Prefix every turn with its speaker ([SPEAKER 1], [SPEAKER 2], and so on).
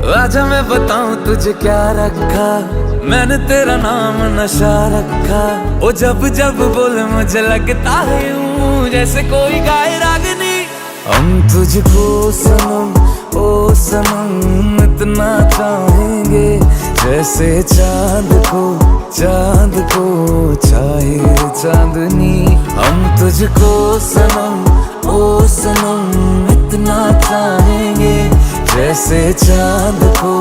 [SPEAKER 1] आजा मैं बताऊं तुझे क्या रखा, मैंने तेरा नाम नशा रखा। ओ जब जब बोले मुझे लगता है यूं जैसे कोई गाए रागनी। हम तुझको सनम ओ सनम इतना चाहेंगे, जैसे चांद को चाहे चांदनी। हम तुझको सनम ओ सनम इतना चाहेंगे, जैसे चांद को